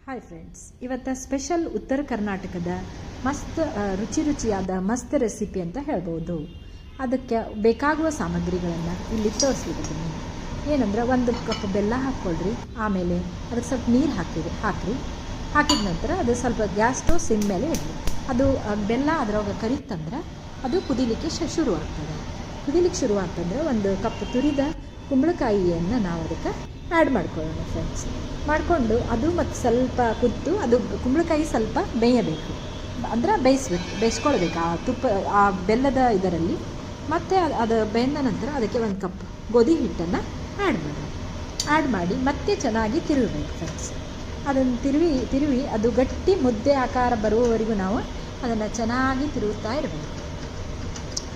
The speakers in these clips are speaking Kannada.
ಹಾಯ್ ಫ್ರೆಂಡ್ಸ್, ಇವತ್ತು ಸ್ಪೆಷಲ್ ಉತ್ತರ ಕರ್ನಾಟಕದ ಮಸ್ತ್ ರುಚಿಯಾದ ಮಸ್ತ್ ರೆಸಿಪಿ ಅಂತ ಹೇಳ್ಬೋದು. ಅದಕ್ಕೆ ಬೇಕಾಗುವ ಸಾಮಗ್ರಿಗಳನ್ನು ಇಲ್ಲಿ ತೋರಿಸ್ಲಿದ್ದೀನಿ. ಏನಂದ್ರೆ 1 ಕಪ್ ಬೆಲ್ಲ ಹಾಕ್ಕೊಳ್ರಿ. ಆಮೇಲೆ ಅದಕ್ಕೆ ಸ್ವಲ್ಪ ನೀರು ಹಾಕಿದ ನಂತರ ಅದು ಸ್ವಲ್ಪ ಗ್ಯಾಸ್ ಸ್ಟವ್ ಸಿಮ್ ಮೇಲೆ ಇಡಲಿ. ಅದು ಬೆಲ್ಲ ಅದರೊಳಗೆ ಕರಿತಂದ್ರೆ ಅದು ಕುದಿಲಿಕ್ಕೆ ಶುರು ಆಗ್ತದೆ. ಶುರು ಆಗ್ತಂದ್ರೆ 1 ಕಪ್ ತುರಿದ ಕುಂಬಳಕಾಯಿಯನ್ನು ನಾವು ಅದಕ್ಕೆ ಆ್ಯಡ್ ಮಾಡ್ಕೊಳ್ಳೋಣ ಫ್ರೆಂಡ್ಸ್. ಮಾಡಿಕೊಂಡು ಅದು ಮತ್ತು ಸ್ವಲ್ಪ ಕುದ್ದು ಅದು ಕುಂಬಳಕಾಯಿ ಸ್ವಲ್ಪ ಬೇಯಬೇಕು, ಅಂದರೆ ಬೇಯಿಸ್ಕೊಳ್ಬೇಕು ಆ ತುಪ್ಪ ಆ ಬೆಲ್ಲದ ಇದರಲ್ಲಿ. ಮತ್ತು ಅದು ಬೆಂದ ನಂತರ ಅದಕ್ಕೆ 1 ಕಪ್ ಗೋಧಿ ಹಿಟ್ಟನ್ನು ಆ್ಯಡ್ ಮಾಡಿ ಮತ್ತೆ ಚೆನ್ನಾಗಿ ತಿರುಗಬೇಕು ಫ್ರೆಂಡ್ಸ್. ಅದನ್ನು ತಿರುವಿ ಅದು ಗಟ್ಟಿ ಮುದ್ದೆ ಆಕಾರ ಬರುವವರೆಗೂ ನಾವು ಅದನ್ನು ಚೆನ್ನಾಗಿ ತಿರುಗುತ್ತಾ ಇರಬೇಕು.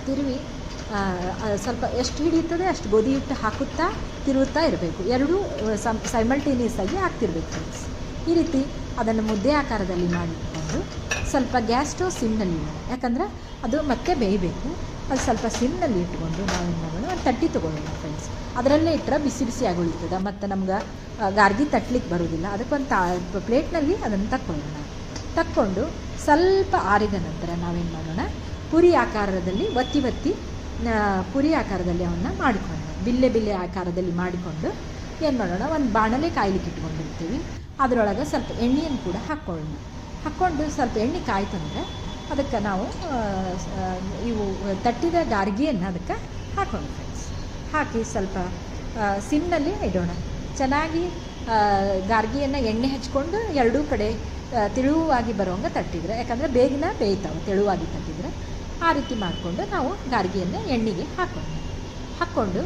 ತಿರುವಿ ಸ್ವಲ್ಪ ಎಷ್ಟು ಹಿಡಿಯುತ್ತದೆ ಅಷ್ಟು ಗೋಧಿ ಹಿಟ್ಟು ಹಾಕುತ್ತಾ ತಿರುಗುತ್ತಾ ಇರಬೇಕು. ಎರಡೂ ಸೈಮಲ್ಟೇನಿಯಸ್ ಆಗಿ ಹಾಕ್ತಿರ್ಬೇಕು ಫ್ರೆಂಡ್ಸ್. ಈ ರೀತಿ ಅದನ್ನು ಮುದ್ದೆ ಆಕಾರದಲ್ಲಿ ಮಾಡಿಕೊಂಡು ಸ್ವಲ್ಪ ಗ್ಯಾಸ್ ಸ್ಟವ್ ಸಿಮ್ನಲ್ಲಿ ಇಡೋಣ, ಯಾಕಂದರೆ ಅದು ಮತ್ತೆ ಬೇಯಬೇಕು. ಅದು ಸ್ವಲ್ಪ ಸಿಮ್ನಲ್ಲಿ ಇಟ್ಕೊಂಡು ನಾವೇನು ಮಾಡೋಣ, ಒಂದು ತಟ್ಟಿ ತೊಗೊಳ್ಳೋಣ ಫ್ರೆಂಡ್ಸ್. ಅದರಲ್ಲೇ ಇಟ್ಟರೆ ಬಿಸಿ ಆಗಿ ಉಳಿತದೆ ಮತ್ತು ನಮ್ಗೆ ಗಾರ್ಗಿ ತಟ್ಟಲಿಕ್ಕೆ ಬರೋದಿಲ್ಲ. ಅದಕ್ಕೊಂದು ಪ್ಲೇಟ್ನಲ್ಲಿ ಅದನ್ನು ತಕ್ಕೊಂಡು ಸ್ವಲ್ಪ ಆರಿದ ನಂತರ ನಾವೇನು ಮಾಡೋಣ, ಪುರಿ ಆಕಾರದಲ್ಲಿ ಒತ್ತಿ ಪುರಿ ಆಕಾರದಲ್ಲಿ ಅವನ್ನ ಮಾಡಿಕೊಳ್ಳೋಣ. ಬಿಲ್ಲೆ ಆಕಾರದಲ್ಲಿ ಮಾಡಿಕೊಂಡು ಏನು ಮಾಡೋಣ, ಒಂದು ಬಾಣಲೆ ಕಾಯ್ಲಿಕ್ಕೆ ಇಟ್ಕೊಂಡಿರ್ತೀವಿ. ಅದರೊಳಗೆ ಸ್ವಲ್ಪ ಎಣ್ಣೆಯನ್ನು ಕೂಡ ಹಾಕ್ಕೊಂಡು ಸ್ವಲ್ಪ ಎಣ್ಣೆ ಕಾಯ್ತಂದರೆ ಅದಕ್ಕೆ ನಾವು ಇವು ತಟ್ಟಿದ ಗಾರ್ಗಿಯನ್ನು ಅದಕ್ಕೆ ಹಾಕೋಣ ಫ್ರೆಂಡ್ಸ್. ಹಾಕಿ ಸ್ವಲ್ಪ ಸಿಮ್ನಲ್ಲಿ ಇಡೋಣ. ಚೆನ್ನಾಗಿ ಗಾರ್ಗಿಯನ್ನು ಎಣ್ಣೆ ಹಚ್ಕೊಂಡು ಎರಡೂ ಕಡೆ ತೆಳುವಾಗಿ ಬರೋಂಗೆ ತಟ್ಟಿದರೆ, ಯಾಕಂದರೆ ಬೇಗನೆ ಬೇಯ್ತಾವೆ ತೆಳುವಾಗಿ ತಟ್ಟಿದರೆ. ಆ ರೀತಿ ಮಾಡಿಕೊಂಡು ನಾವು ಗಾರ್ಗಿಯನ್ನು ಎಣ್ಣೆಗೆ ಹಾಕ್ಕೊಂಡು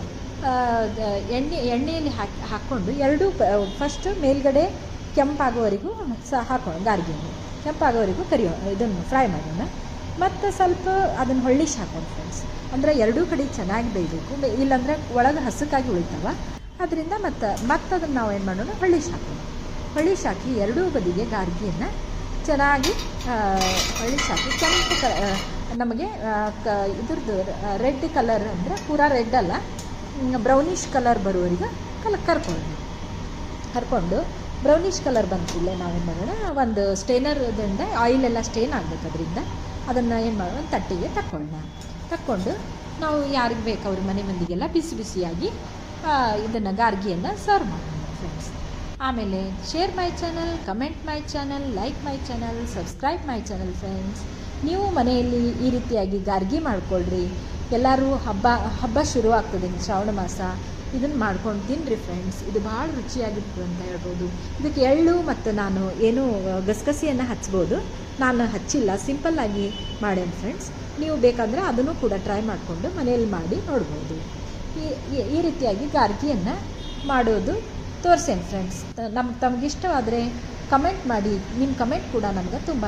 ಎಣ್ಣೆಯಲ್ಲಿ ಹಾಕ್ಕೊಂಡು ಎರಡೂ ಫಸ್ಟ್ ಮೇಲ್ಗಡೆ ಕೆಂಪಾಗೋವರೆಗೂ ಹಾಕೋಣ. ಗಾರ್ಗಿಯನ್ನು ಕೆಂಪಾಗೋವರೆಗೂ ಇದನ್ನು ಫ್ರೈ ಮಾಡೋಣ. ಮತ್ತು ಸ್ವಲ್ಪ ಅದನ್ನು ಹೊಳ್ಳಿಸಿ ಹಾಕೋಣ ಫ್ರೆಂಡ್ಸ್. ಅಂದರೆ ಎರಡೂ ಕಡೆ ಚೆನ್ನಾಗಿ ಬೇಯಬೇಕು, ಇಲ್ಲಾಂದರೆ ಒಳಗೆ ಹಸಕ್ಕಾಗಿ ಉಳಿತಾವ. ಅದರಿಂದ ಮತ್ತೆ ಅದನ್ನು ನಾವು ಏನು ಮಾಡೋಣ, ಹೊಳ್ಳಿಸಿ ಹಾಕಿ ಎರಡೂ ಬದಿಗೆ ಗಾರ್ಗಿಯನ್ನು ಚೆನ್ನಾಗಿ ಹೊಳ್ಳಿಸಿ ಹಾಕಿ ಕೆಂಪು ನಮಗೆ ಇದ್ರದ್ದು ರೆಡ್ ಕಲರ್, ಅಂದರೆ ಪೂರಾ ರೆಡ್ ಅಲ್ಲ, ಬ್ರೌನಿಷ್ ಕಲರ್ ಬರುವವರೆಗೆ ಕರ್ಕೊಂಡು ಬ್ರೌನಿಷ್ ಕಲರ್ ಬಂದ ಕೂಡಲೇ ನಾವೇನು ಮಾಡೋಣ, ಒಂದು ಸ್ಟೇನರ್ದಿಂದ ಆಯಿಲೆಲ್ಲ ಸ್ಟೇನ್ ಆಗಬೇಕು. ಅದರಿಂದ ಅದನ್ನು ಏನು ಮಾಡೋಣ, ಒಂದು ತಟ್ಟಿಗೆ ತಕ್ಕೊಂಡು ನಾವು ಯಾರಿಗೆ ಬೇಕು ಅವ್ರ ಮನೆ ಮಂದಿಗೆಲ್ಲ ಬಿಸಿಯಾಗಿ ಇದನ್ನು ಗಾರ್ಗಿಯನ್ನು ಸರ್ವ್ ಮಾಡೋಣ ಫ್ರೆಂಡ್ಸ್. ಆಮೇಲೆ share my channel, comment my channel, like my channel, subscribe my channel friends. ನೀವು ಮನೆಯಲ್ಲಿ ಈ ರೀತಿಯಾಗಿ ಗಾರ್ಗಿ ಮಾಡಿಕೊಳ್ಳ್ರಿ. ಎಲ್ಲರೂ ಹಬ್ಬ ಶುರು ಆಗ್ತದೆ, ಶ್ರಾವಣ ಮಾಸ. ಇದನ್ನು ಮಾಡ್ಕೊಂಡು ತಿನ್ನಿರಿ ಫ್ರೆಂಡ್ಸ್. ಇದು ಭಾಳ ರುಚಿಯಾಗಿತ್ತು ಅಂತ ಹೇಳ್ಬೋದು. ಇದಕ್ಕೆ ಎಳ್ಳು ಮತ್ತು ನಾನು ಏನೂ ಗಸಗಸಿಯನ್ನು ಹಚ್ಬೋದು, ನಾನು ಹಚ್ಚಿಲ್ಲ, ಸಿಂಪಲ್ಲಾಗಿ ಮಾಡೇನು ಫ್ರೆಂಡ್ಸ್. ನೀವು ಬೇಕಂದರೆ ಅದನ್ನು ಕೂಡ ಟ್ರೈ ಮಾಡಿಕೊಂಡು ಮನೆಯಲ್ಲಿ ಮಾಡಿ ನೋಡ್ಬೋದು. ಈ ರೀತಿಯಾಗಿ ಗಾರ್ಗಿಯನ್ನು ಮಾಡೋದು ತೋರಿಸೇನು ಫ್ರೆಂಡ್ಸ್. ತಮಗಿಷ್ಟವಾದರೆ ಕಮೆಂಟ್ ಮಾಡಿ. ನಿಮ್ಮ ಕಮೆಂಟ್ ಕೂಡ ನಮ್ಗೆ ತುಂಬ